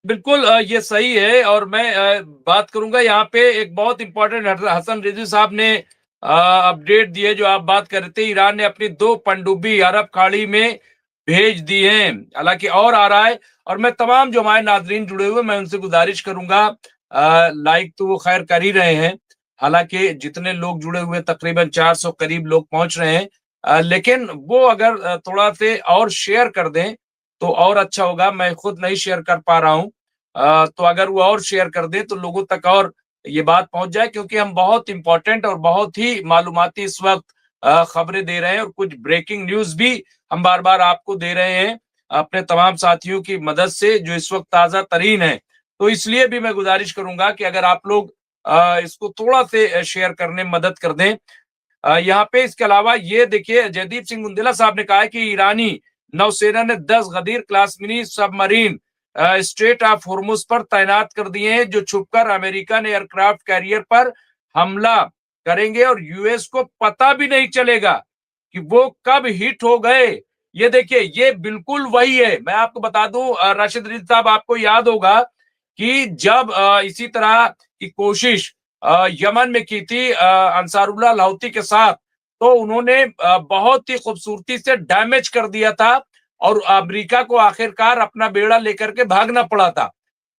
बिल्कुल ये सही है और मैं बात करूंगा यहाँ पे एक बहुत इंपॉर्टेंट हसन रिजवी साहब ने अपडेट दी है। जो आप बात कर रहे थे, ईरान ने अपनी 2 पनडुब्बी अरब खाड़ी में भेज दी हैं। हालांकि और आ रहा है। और मैं तमाम जो हमारे नाजरीन जुड़े हुए, मैं उनसे गुजारिश करूंगा, लाइक तो वो खैर कर ही रहे हैं। हालांकि जितने लोग जुड़े हुए तकरीबन 400 करीब लोग पहुंच रहे हैं। लेकिन वो अगर थोड़ा से और शेयर कर दें तो और अच्छा होगा। मैं खुद नहीं शेयर कर पा रहा हूँ। तो अगर वो और शेयर कर दे तो लोगों तक और ये बात पहुंच जाए, क्योंकि हम बहुत इंपॉर्टेंट और बहुत ही मालूमाती इस वक्त खबरें दे रहे हैं और कुछ ब्रेकिंग न्यूज भी हम बार बार आपको दे रहे हैं अपने तमाम साथियों की मदद से जो इस वक्त ताजा तरीन है। तो इसलिए भी मैं गुजारिश करूंगा कि अगर आप लोग इसको थोड़ा से शेयर करने में मदद कर दें। यहाँ पे इसके अलावा ये देखिए, जयदीप सिंह बुंदेला साहब ने कहा है कि ईरानी नौसेना ने 10 Ghadir class mini submarine strait of Hormuz पर तैनात कर दिए हैं, जो छुपकर अमेरिकन एयरक्राफ्ट कैरियर पर हमला करेंगे और यूएस को पता भी नहीं चलेगा कि वो कब हिट हो गए। ये देखिए, ये बिल्कुल वही है। मैं आपको बता दूं, राशिद रिज साहब, आपको याद होगा कि जब इसी तरह की कोशिश यमन में की थी अंसारुल्लाह लाहौती के साथ, तो उन्होंने बहुत ही खूबसूरती से डैमेज कर दिया था और अमेरिका को आखिरकार अपना बेड़ा लेकर के भागना पड़ा था।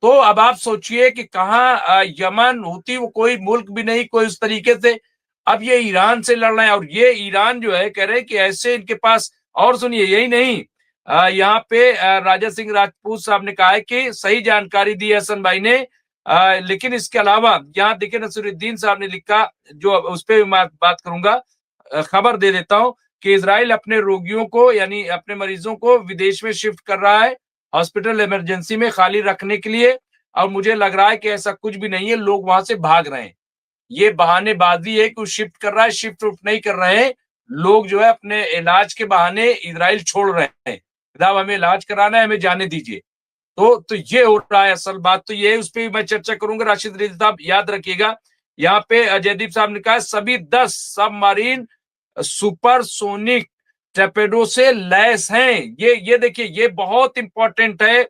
तो अब आप सोचिए कि कहाँ यमन हूती, वो कोई मुल्क भी नहीं कोई उस तरीके से। अब ये ईरान से लड़ रहे हैं और ये ईरान जो है कह रहे हैं कि ऐसे इनके पास। और सुनिए, यही नहीं, यहाँ पे राजा सिंह राजपूत साहब ने कहा है कि सही जानकारी दी है हसन भाई ने। लेकिन इसके अलावा यहाँ देखिए, नसीरुद्दीन साहब ने लिखा, जो उस पर मैं बात करूंगा, खबर दे देता हूं कि इजराइल अपने रोगियों को, यानी अपने मरीजों को विदेश में शिफ्ट कर रहा है हॉस्पिटल इमरजेंसी में खाली रखने के लिए। और मुझे लग रहा है कि ऐसा कुछ भी नहीं है, लोग वहां से भाग रहे हैं। ये बहानेबाजी है कि वो शिफ्ट कर रहा है, शिफ्ट उफ्ट नहीं कर रहे हैं। लोग जो है अपने इलाज के बहाने इजराइल छोड़ रहे हैं। साहब हमें इलाज कराना है, हमें जाने दीजिए। तो ये हो रहा है। असल बात तो ये है, उस पर भी मैं चर्चा करूंगा। राशिद रिज साहब याद रखिएगा, यहाँ पे जयदीप साहब ने कहा सभी 10 सबमरीन सुपरसोनिक टर्पेडो से लैस हैं। ये देखिए, ये बहुत इंपॉर्टेंट है,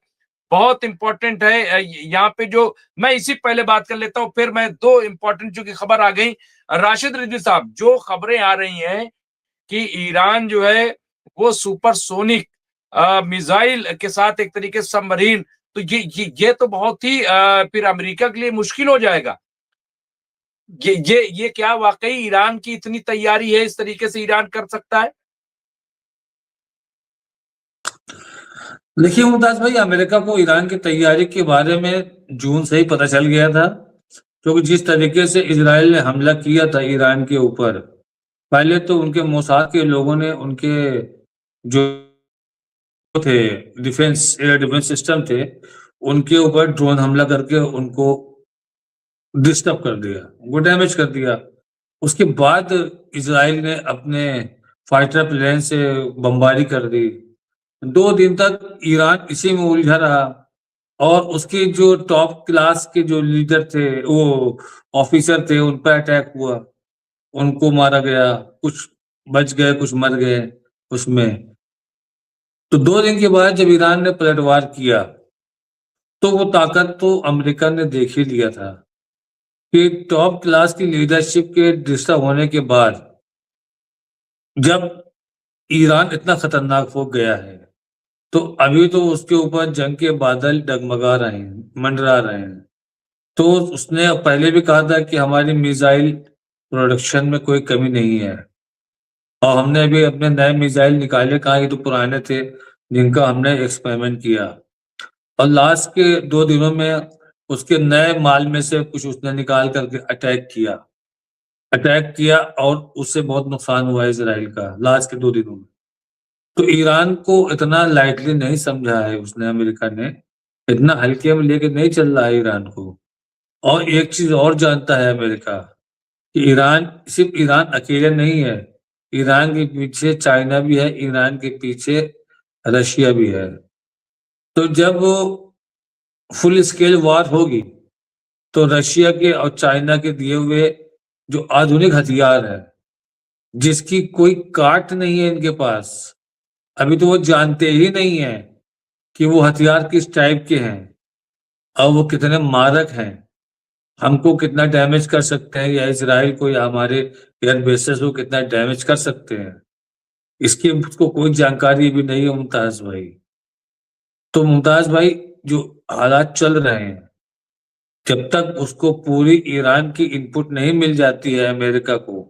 बहुत इंपॉर्टेंट है। यहाँ पे जो मैं इसी पहले बात कर लेता हूं, फिर मैं दो इंपॉर्टेंट जो की खबर आ गई। राशिद रिजवी साहब, जो खबरें आ रही हैं कि ईरान जो है वो सुपरसोनिक मिसाइल के साथ एक तरीके से सबमरीन, तो ये तो बहुत ही फिर अमेरिका के लिए मुश्किल हो जाएगा। ये क्या वाकई ईरान की इतनी तैयारी है, इस तरीके से ईरान कर सकता है? देखिए मुमताज भाई, अमेरिका को ईरान की तैयारी के बारे में जून से ही पता चल गया था, क्योंकि जिस तरीके से इजराइल ने हमला किया था ईरान के ऊपर, पहले तो उनके मोसाद के लोगों ने उनके जो थे डिफेंस एयर डिफेंस सिस्टम थे, उनके ऊपर ड्रोन हमला करके उनको डिस्टर्ब कर दिया, उनको डैमेज कर दिया। उसके बाद इजराइल ने अपने फाइटर प्लेन से बमबारी कर दी। 2 दिन तक ईरान इसी में उलझा रहा और उसके जो टॉप क्लास के जो लीडर थे, वो ऑफिसर थे, उन पर अटैक हुआ, उनको मारा गया, कुछ बच गए, कुछ मर गए उसमें। तो 2 दिन के बाद जब ईरान ने पलटवार किया, तो वो ताकत तो अमेरिका ने देख ही लिया था कि टॉप क्लास की लीडरशिप के डिस्टर्ब होने के बाद जब ईरान इतना खतरनाक हो गया है, तो अभी तो उसके ऊपर जंग के बादल डगमगा रहे हैं, मंडरा रहे हैं। तो उसने पहले भी कहा था कि हमारी मिसाइल प्रोडक्शन में कोई कमी नहीं है, और हमने अभी अपने नए मिसाइल निकाले, कहा ये तो पुराने थे जिनका हमने एक्सपेरिमेंट किया। और लास्ट के 2 दिनों में उसके नए माल में से कुछ उसने निकाल करके अटैक किया और उससे बहुत नुकसान हुआ इसराइल का लास्ट के 2 दिनों में। तो ईरान को इतना लाइटली नहीं समझा है उसने, अमेरिका ने इतना हल्के में लेके नहीं चल रहा है ईरान को। और एक चीज और जानता है अमेरिका कि ईरान, सिर्फ ईरान अकेले नहीं है, ईरान के पीछे चाइना भी है, ईरान के पीछे रशिया भी है। तो जब वो फुल स्केल वॉर होगी, तो रशिया के और चाइना के दिए हुए जो आधुनिक हथियार है, जिसकी कोई काट नहीं है इनके पास, अभी तो वो जानते ही नहीं है कि वो हथियार किस टाइप के हैं, और वो कितने मारक हैं, हमको कितना डैमेज कर सकते हैं, या इसराइल को या हमारे एयर बेसेस को कितना डैमेज कर सकते हैं, इसकी उसको कोई जानकारी भी नहीं है मुमताज भाई। तो मुमताज भाई, जो हालात चल रहे हैं, जब तक उसको पूरी ईरान की इनपुट नहीं मिल जाती है अमेरिका को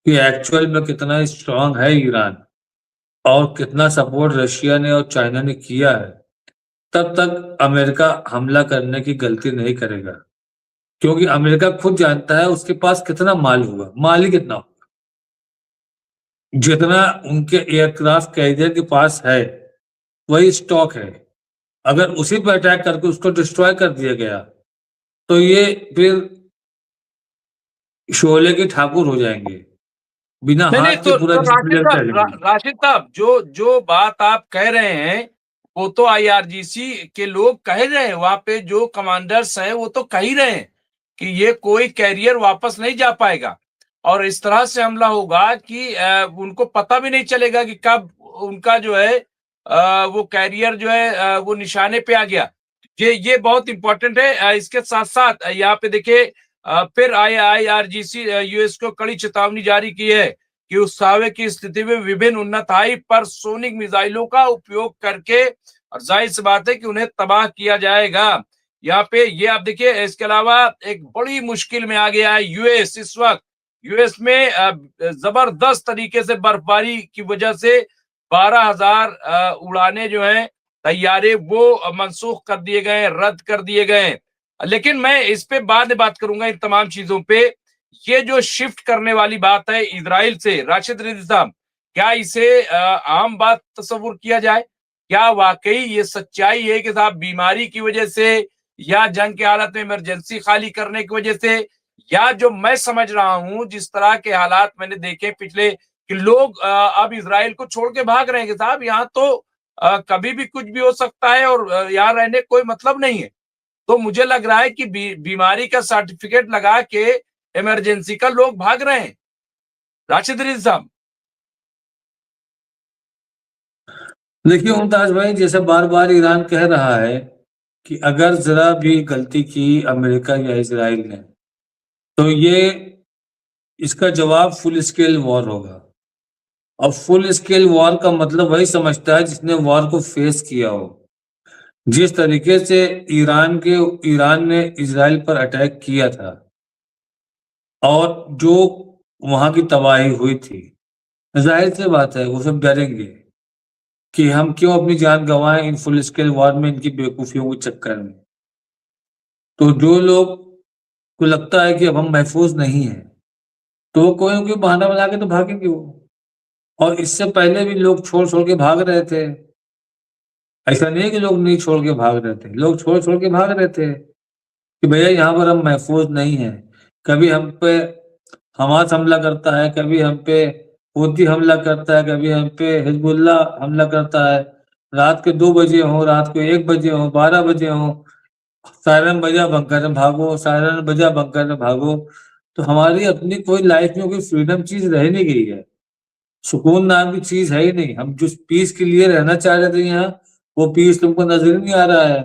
कि एक्चुअल में कितना स्ट्रांग है ईरान और कितना सपोर्ट रशिया ने और चाइना ने किया है, तब तक अमेरिका हमला करने की गलती नहीं करेगा। क्योंकि अमेरिका खुद जानता है उसके पास कितना माल होगा, माल ही कितना होगा, जितना उनके एयरक्राफ्ट कैरियर के पास है वही स्टॉक है। अगर उसी पर अटैक करके उसको डिस्ट्रॉय कर दिया गया तो ये फिर शोले के ठाकुर हो जाएंगे, बिना नहीं नहीं, हाथ के पूरा तो राशिद डिस्प्ले साहब, चलेंगे। राशिद साहब, जो जो बात आप कह रहे हैं वो तो आईआरजीसी के लोग कह रहे हैं, वहां पे जो कमांडर्स हैं वो तो कह ही रहे हैं कि ये कोई कैरियर वापस नहीं जा पाएगा और इस तरह से हमला होगा कि उनको पता भी नहीं चलेगा कि कब उनका जो है वो कैरियर जो है वो निशाने पे आ गया। ये बहुत इंपॉर्टेंट है। इसके साथ साथ यहाँ पे देखिए, फिर आईआरजीसी यूएस को कड़ी चेतावनी जारी की है कि उस सावे की स्थिति में विभिन्न उन्नत हाइपरसोनिक मिसाइलों का उपयोग करके, और जाहिर सी बात है कि उन्हें तबाह किया जाएगा। यहाँ पे ये आप देखिए, इसके अलावा एक बड़ी मुश्किल में आ गया है यूएस इस वक्त। यूएस में जबरदस्त तरीके से बर्फबारी की वजह से 12,000 उड़ाने जो हैं, तैयारे वो मनसूख कर दिए गए, रद्द कर दिए गए। लेकिन मैं इस पे बाद में बात करूंगा इन तमाम चीजों पे। ये जो शिफ्ट करने वाली बात है इजराइल से, राशिद रिजवी साहब, क्या इसे आम बात तस्वुर किया जाए? क्या वाकई ये सच्चाई है कि साहब बीमारी की वजह से या जंग के हालत में इमरजेंसी खाली करने की वजह से, या जो मैं समझ रहा हूं जिस तरह के हालात मैंने देखे पिछले, कि लोग अब इजराइल को छोड़ के भाग रहे हैं कि साहब यहाँ तो कभी भी कुछ भी हो सकता है और यहाँ रहने कोई मतलब नहीं है। तो मुझे लग रहा है कि बीमारी का सर्टिफिकेट लगा के इमरजेंसी का लोग भाग रहे हैं, राशिद रिजवी साहब। देखिए मुमताज भाई, जैसे बार बार ईरान कह रहा है कि अगर जरा भी गलती की अमेरिका या इसराइल ने तो ये इसका जवाब फुल स्केल वॉर होगा। और फुल स्केल वॉर का मतलब वही समझता है जिसने वॉर को फेस किया हो। जिस तरीके से ईरान ने इसराइल पर अटैक किया था और जो वहां की तबाही हुई थी, जाहिर सी बात है वो सब डरेंगे कि हम क्यों अपनी जान गंवाएं इन फुल स्केल वॉर में, इनकी बेवकूफियों के चक्कर में। तो जो लोग को लगता है कि अब हम महफूज नहीं है, तो वो कोई ना कोई बहाना बना के तो भागेंगे वो। और इससे पहले भी लोग छोड़ छोड़ के भाग रहे थे। ऐसा नहीं है कि लोग नहीं छोड़ के भाग रहे थे, लोग छोड़ छोड़ के भाग रहे थे कि भैया यहाँ पर हम महफूज नहीं है। कभी हम पे हमास हमला करता है, कभी हम पे हूती हमला करता है, कभी हम पे हिजबुल्लाह हमला करता है। रात के 2 बजे हो, रात को 1 बजे हो, 12 बजे हो, सायरन बजा बंकर में भागो, सायरन बजा बंकर में भागो। तो हमारी अपनी कोई लाइफ में कोई फ्रीडम चीज रह नहीं गई है, सुकून नाम की चीज है ही नहीं। हम जिस पीस के लिए रहना चाह रहे थे यहाँ, वो पीस तुमको नजर ही नहीं आ रहा है।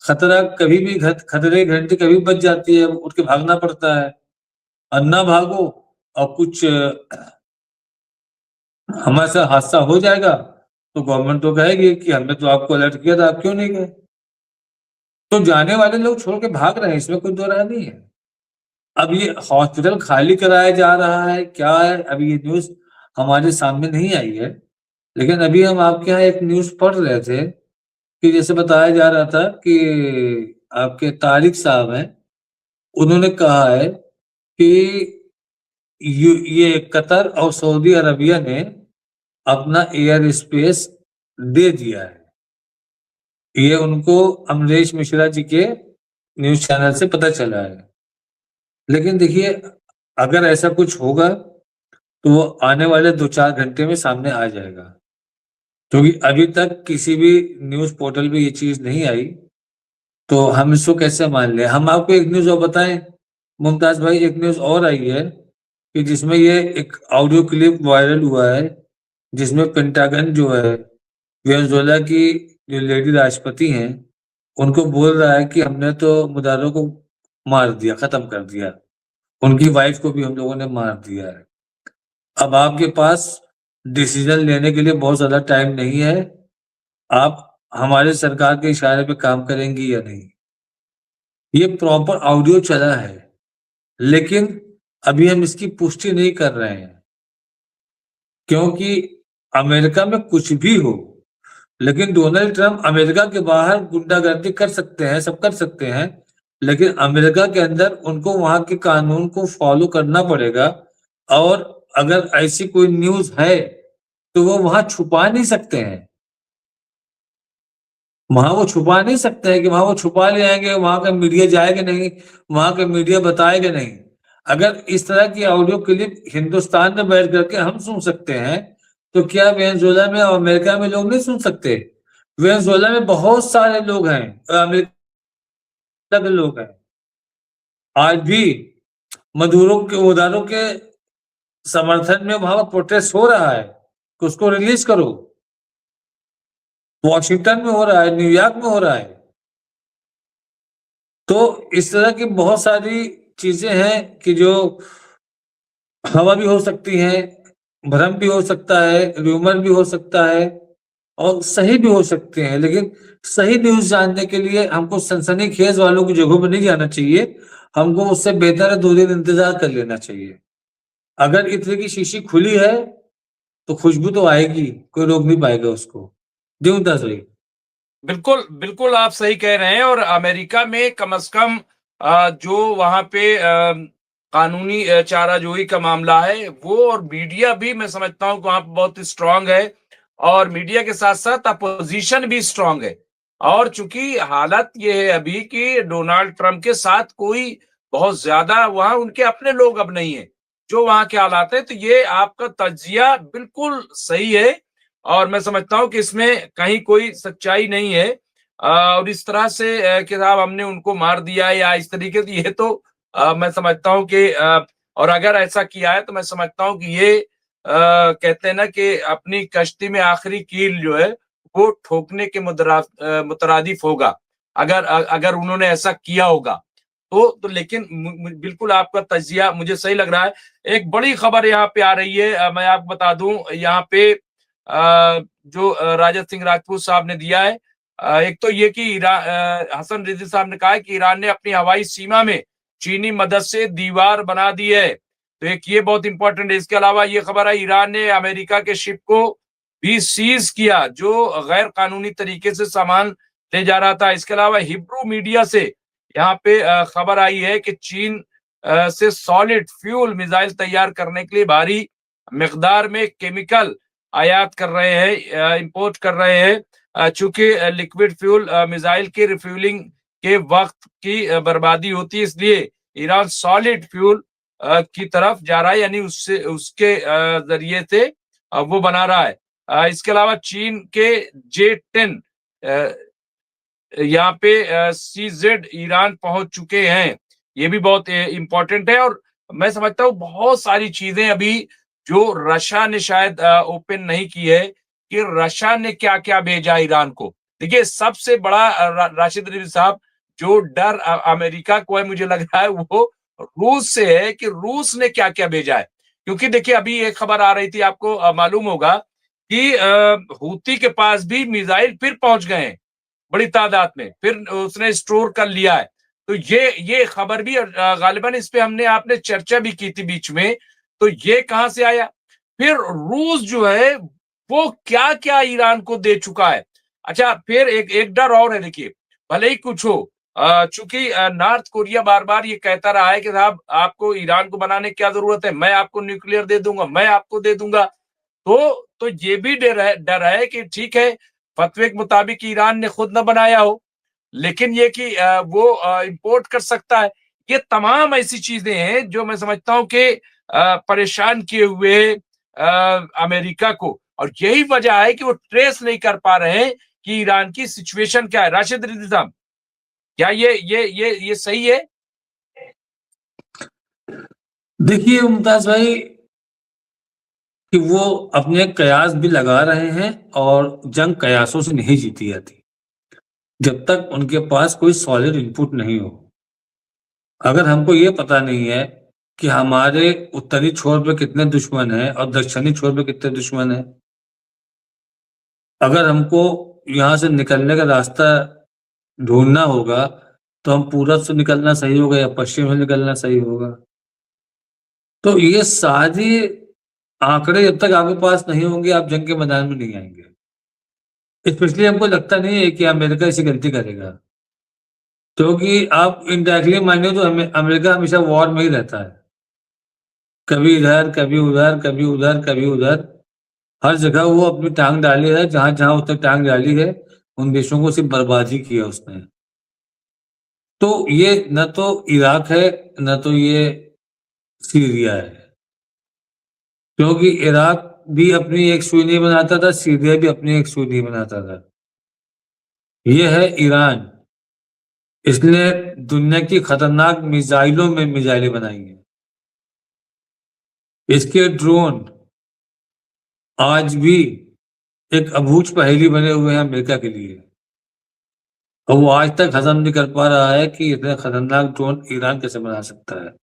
खतरा कभी भी खतरे की घंटी कभी बज जाती है, उठ के भागना पड़ता है। और ना भागो और कुछ हमारे साथ हादसा हो जाएगा तो गवर्नमेंट तो कहेगी कि हमने तो आपको अलर्ट किया था, आप क्यों नहीं गए। तो जाने वाले लोग छोड़ के भाग रहे हैं, इसमें कोई दो राय नहीं है। अब ये हॉस्पिटल खाली कराया जा रहा है क्या है, अभी ये न्यूज हमारे सामने नहीं आई है। लेकिन अभी हम आपके यहाँ एक न्यूज पढ़ रहे थे कि जैसे बताया जा रहा था कि आपके तारिक साहब हैं, उन्होंने कहा है कि ये कतर और सऊदी अरबिया ने अपना एयर स्पेस दे दिया है। ये उनको अमरीश मिश्रा जी के न्यूज चैनल से पता चला है। लेकिन देखिए, अगर ऐसा कुछ होगा तो वो आने वाले 2-4 घंटे में सामने आ जाएगा, क्योंकि अभी तक किसी भी न्यूज पोर्टल पे ये चीज नहीं आई। तो हम इसको कैसे मान लें। हम आपको एक न्यूज और बताएं मुमताज भाई, एक न्यूज और आई है कि जिसमें ये एक ऑडियो क्लिप वायरल हुआ है, जिसमें पेंटागन जो है, वेनेजुएला की जो लेडी राष्ट्रपति हैं, उनको बोल रहा है कि हमने तो मुजाहिरों को मार दिया, खत्म कर दिया, उनकी वाइफ को भी हम लोगों ने मार दिया है। अब आपके पास डिसीजन लेने के लिए बहुत ज्यादा टाइम नहीं है, आप हमारे सरकार के इशारे पे काम करेंगी या नहीं। ये प्रॉपर ऑडियो चला है, लेकिन अभी हम इसकी पुष्टि नहीं कर रहे हैं, क्योंकि अमेरिका में कुछ भी हो, लेकिन डोनाल्ड ट्रंप अमेरिका के बाहर गुंडागर्दी कर सकते हैं, सब कर सकते हैं, लेकिन अमेरिका के अंदर उनको वहां के कानून को फॉलो करना पड़ेगा। और अगर ऐसी कोई न्यूज है तो वो वहां छुपा नहीं सकते हैं, वहां वो छुपा नहीं सकते हैं कि वहां वो छुपा ले आएंगे, वहां का मीडिया जाएगा नहीं, वहां का मीडिया बताएगा नहीं। अगर इस तरह की ऑडियो क्लिप हिंदुस्तान में बैठ करके हम सुन सकते हैं, तो क्या वेनेजुएला में और अमेरिका में लोग नहीं सुन सकते? वेनेजुएला में बहुत सारे लोग हैं, अमेरिका के लोग हैं, आज भी मुजाहिरों के समर्थन में वहां पर प्रोटेस्ट हो रहा है कि उसको रिलीज करो। वॉशिंगटन में हो रहा है, न्यूयॉर्क में हो रहा है। तो इस तरह की बहुत सारी चीजें हैं कि जो हवा भी हो सकती है, भ्रम भी हो सकता है, र्यूमर भी हो सकता है, और सही भी हो सकते हैं। लेकिन सही न्यूज जानने के लिए हमको सनसनीखेज वालों की जगहों पर नहीं जाना चाहिए, हमको उससे बेहतर है 2 दिन इंतजार कर लेना चाहिए। अगर इत्र की शीशी खुली है तो खुशबू तो आएगी, कोई रोक नहीं पाएगा उसको। जी मुमताज भाई। बिल्कुल, बिल्कुल आप सही कह रहे हैं। और अमेरिका में कम से कम जो वहाँ पे कानूनी चाराजोई का मामला है, वो और मीडिया भी मैं समझता हूँ कि वहाँ पे बहुत स्ट्रांग है, और मीडिया के साथ-साथ अपोज़िशन भी स्ट्रांग है। और चूँकि हालत ये है अभी कि डोनाल्ड ट्रम्प के साथ कोई बहुत ज़्यादा वहाँ उनके अपने लोग अब नहीं हैं, जो वहाँ के हालात हैं, तो ये आपका तज्ज़िया बिल्कुल सही है। और मैं समझता हूँ कि इसमें कहीं कोई सच्चाई नहीं है। और इस तरह से कि साहब हमने उनको मार दिया या इस तरीके से, ये तो मैं समझता हूँ कि और अगर ऐसा किया है तो मैं समझता हूँ कि ये कहते हैं ना कि अपनी कश्ती में आखिरी कील जो है वो ठोकने के मुतरादिफ होगा, अगर उन्होंने ऐसा किया होगा। तो लेकिन बिल्कुल आपका तज्जिया मुझे सही लग रहा है। एक बड़ी खबर यहाँ पे आ रही है, मैं आपको बता दूं यहाँ पे जो राजा सिंह राजपूत साहब ने दिया है। एक तो ये कि हसन रिजवी साहब ने कहा है कि ईरान ने अपनी हवाई सीमा में चीनी मदद से दीवार बना दी है, तो एक ये बहुत इंपॉर्टेंट है। इसके अलावा ये खबर है ईरान ने अमेरिका के शिप को भी सीज किया जो गैर कानूनी तरीके से सामान ले जा रहा था। इसके अलावा हिब्रू मीडिया से यहाँ पे खबर आई है कि चीन से सॉलिड फ्यूल मिसाइल तैयार करने के लिए भारी मिकदार में केमिकल आयात कर रहे हैं, इंपोर्ट कर रहे हैं। चूंकि लिक्विड फ्यूल मिसाइल के रिफ्यूलिंग के वक्त की बर्बादी होती है, इसलिए ईरान सॉलिड फ्यूल की तरफ जा रहा है, यानी उससे उसके जरिए से वो बना रहा है। इसके अलावा चीन के J-10 यहाँ पे CZ ईरान पहुंच चुके हैं, ये भी बहुत इंपॉर्टेंट है। और मैं समझता हूँ बहुत सारी चीजें अभी जो रशिया ने शायद ओपन नहीं की है कि रशिया ने क्या क्या भेजा ईरान को। देखिए सबसे बड़ा राशिद रिजवी साहब, जो डर अमेरिका को है मुझे लग रहा है वो रूस से है कि रूस ने क्या क्या भेजा है। क्योंकि देखिए अभी एक खबर आ रही थी, आपको मालूम होगा कि हूती के पास भी मिसाइल फिर पहुंच गए हैं बड़ी तादाद में, फिर उसने स्टोर कर लिया है। तो ये खबर भी गालिबन इस पे हमने आपने चर्चा भी की थी बीच में। तो ये कहां से आया? फिर रूस जो है वो क्या क्या ईरान को दे चुका है। अच्छा, फिर एक एक डर और है, देखिए भले ही कुछ हो, चूंकि नॉर्थ कोरिया बार बार ये कहता रहा है कि साहब आपको ईरान को बनाने की क्या जरूरत है, मैं आपको न्यूक्लियर दे दूंगा, मैं आपको दे दूंगा। तो ये भी डर है कि ठीक है, फतवे के मुताबिक ईरान ने खुद न बनाया हो, लेकिन ये कि वो इंपोर्ट कर सकता है। ये तमाम ऐसी चीजें हैं जो मैं समझता हूं कि परेशान किए हुए अमेरिका को, और यही वजह है कि वो ट्रेस नहीं कर पा रहे हैं कि ईरान की सिचुएशन क्या है। राशिद रिजवी साहब, क्या ये सही है? देखिए मुमताज भाई, कि वो अपने कयास भी लगा रहे हैं, और जंग कयासों से नहीं जीती जाती। जब तक उनके पास कोई सॉलिड इनपुट नहीं हो। अगर हमको ये पता नहीं है कि हमारे उत्तरी छोर पे कितने दुश्मन हैं और दक्षिणी छोर पे कितने दुश्मन हैं, अगर हमको यहाँ से निकलने का रास्ता ढूंढना होगा तो हम पूरब से निकलना सही होगा या पश्चिम से निकलना सही होगा। तो ये सारे आंकड़े जब तक आपके पास नहीं होंगे आप जंग के मैदान में नहीं आएंगे। स्पेशली हमको लगता नहीं है कि अमेरिका ऐसी गलती करेगा, क्योंकि आप इनडायरेक्टली मानिए तो अमेरिका हमेशा वॉर में ही रहता है, कभी इधर कभी उधर कभी उधर कभी उधर, हर जगह वो अपनी टांग डाली है। जहां जहां उसने टांग डाली है उन देशों को सिर्फ बर्बाद ही किया उसने। तो ये न तो इराक है न तो ये सीरिया है, क्योंकि इराक भी अपनी एक सुई नहीं बनाता था, सीरिया भी अपनी एक सुई नहीं बनाता था। ये है ईरान, इसने दुनिया की खतरनाक मिसाइलों में मिसाइलें बनाई हैं। इसके ड्रोन आज भी एक अबूझ पहेली बने हुए हैं अमेरिका के लिए, और वो आज तक हजम नहीं कर पा रहा है कि इतने खतरनाक ड्रोन ईरान कैसे बना सकता है।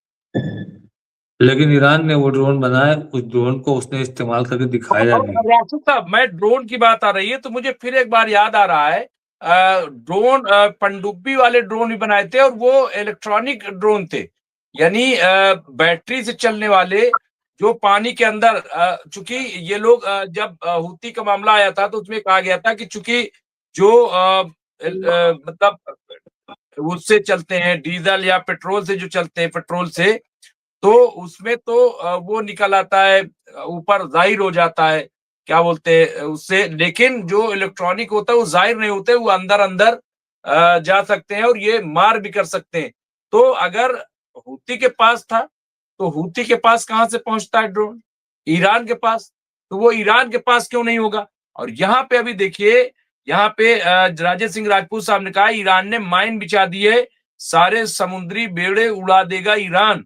लेकिन ईरान ने वो ड्रोन बनाया, उस ड्रोन को उसने इस्तेमाल करके दिखाया भी। राशिद साहब, मैं ड्रोन की बात आ रही है तो मुझे फिर एक बार याद आ रहा है, ड्रोन पनडुब्बी वाले ड्रोन भी बनाए थे और वो इलेक्ट्रॉनिक ड्रोन थे, यानी बैटरी से चलने वाले, जो पानी के अंदर, चूंकि ये लोग जब हूती का मामला आया था तो उसमें कहा गया था कि चूंकि जो मतलब उससे चलते हैं, डीजल या पेट्रोल से जो चलते हैं, पेट्रोल से, तो उसमें तो वो निकल आता है, ऊपर जाहिर हो जाता है, क्या बोलते हैं उससे, लेकिन जो इलेक्ट्रॉनिक होता है वो जाहिर नहीं होते, वो अंदर अंदर जा सकते हैं और ये मार भी कर सकते हैं। तो अगर हूती के पास था तो हूती के पास कहां से पहुंचता है ड्रोन? ईरान के पास। तो वो ईरान के पास क्यों नहीं होगा? और यहाँ पे अभी देखिए, यहाँ पे राजेश सिंह राजपूत साहब ने कहा ईरान ने माइन बिछा दिए, सारे समुद्री बेड़े उड़ा देगा ईरान।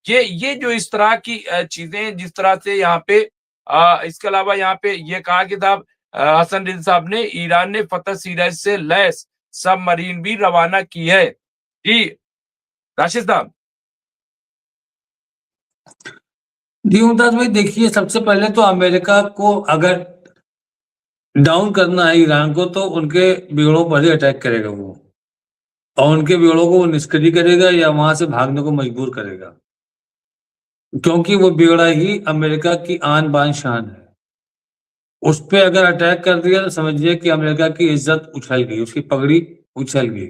ये जो इस तरह की चीजें, जिस तरह से यहाँ पे इसके अलावा यहाँ पे ये कहा कि साहब, हसन रिजवी साहब ने, ईरान ने फतह सीरीज से लैस सबमरीन भी रवाना की है। जी राशिद साहब। जी मुमताज भाई, देखिए सबसे पहले तो अमेरिका को अगर डाउन करना है ईरान को तो उनके बेड़ों पर ही अटैक करेगा वो, और उनके बेड़ों को वो निष्क्रिय करेगा या वहां से भागने को मजबूर करेगा, क्योंकि वो बेड़ा ही अमेरिका की आन बान शान है। उस पे अगर अटैक कर दिया तो समझिए कि अमेरिका की इज्जत उछल गई, उसकी पगड़ी उछल गई।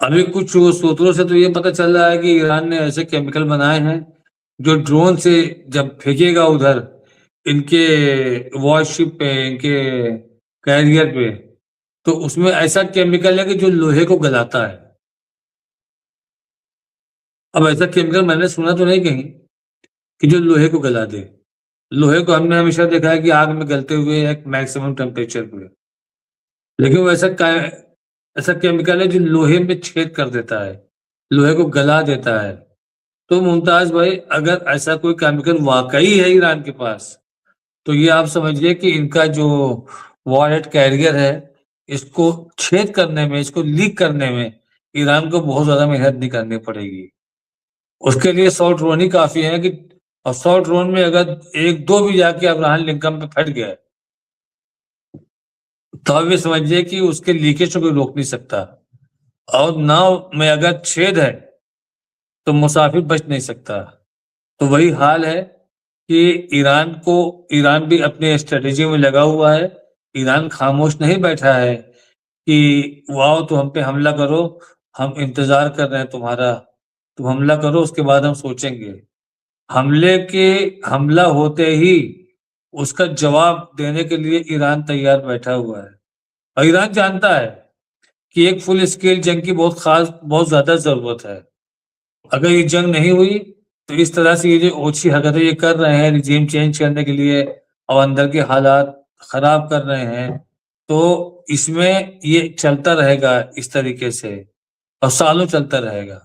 अभी कुछ सूत्रों से तो ये पता चल रहा है कि ईरान ने ऐसे केमिकल बनाए हैं जो ड्रोन से जब फेंकेगा उधर इनके वॉरशिप पे, इनके कैरियर पे, तो उसमें ऐसा केमिकल है कि जो लोहे को गलाता है। अब ऐसा केमिकल मैंने सुना तो नहीं कहीं कि जो लोहे को गला दे। लोहे को हमने हमेशा देखा है कि आग में गलते हुए एक मैक्सिमम टेम्परेचर पे, लेकिन वो ऐसा केमिकल है जो लोहे में छेद कर देता है, लोहे को गला देता है। तो मुमताज भाई, अगर ऐसा कोई केमिकल वाकई है ईरान के पास, तो ये आप समझिए कि इनका जो वॉरहेड कैरियर है, इसको छेद करने में, इसको लीक करने में ईरान को बहुत ज्यादा मेहनत नहीं करनी पड़ेगी। उसके लिए 100 ड्रोन ही काफी है कि, और 100 ड्रोन में अगर एक दो भी जाके अब्राहम लिंकन पे फट गया तो अब ये समझिए कि उसके लीकेज को कोई रोक नहीं सकता, और नाव में अगर छेद है तो मुसाफिर बच नहीं सकता। तो वही हाल है कि ईरान भी अपने स्ट्रेटेजी में लगा हुआ है। ईरान खामोश नहीं बैठा है कि वाओ तो हम पे हमला करो, हम इंतजार कर रहे हैं तुम्हारा, तुम हमला करो उसके बाद हम सोचेंगे। हमला होते ही उसका जवाब देने के लिए ईरान तैयार बैठा हुआ है, और ईरान जानता है कि एक फुल स्केल जंग की बहुत ज्यादा जरूरत है। अगर ये जंग नहीं हुई तो इस तरह से ये जो ओछी हरकतें ये कर रहे हैं रिजीम चेंज करने के लिए और अंदर के हालात खराब कर रहे हैं, तो इसमें ये चलता रहेगा इस तरीके से, और सालों चलता रहेगा।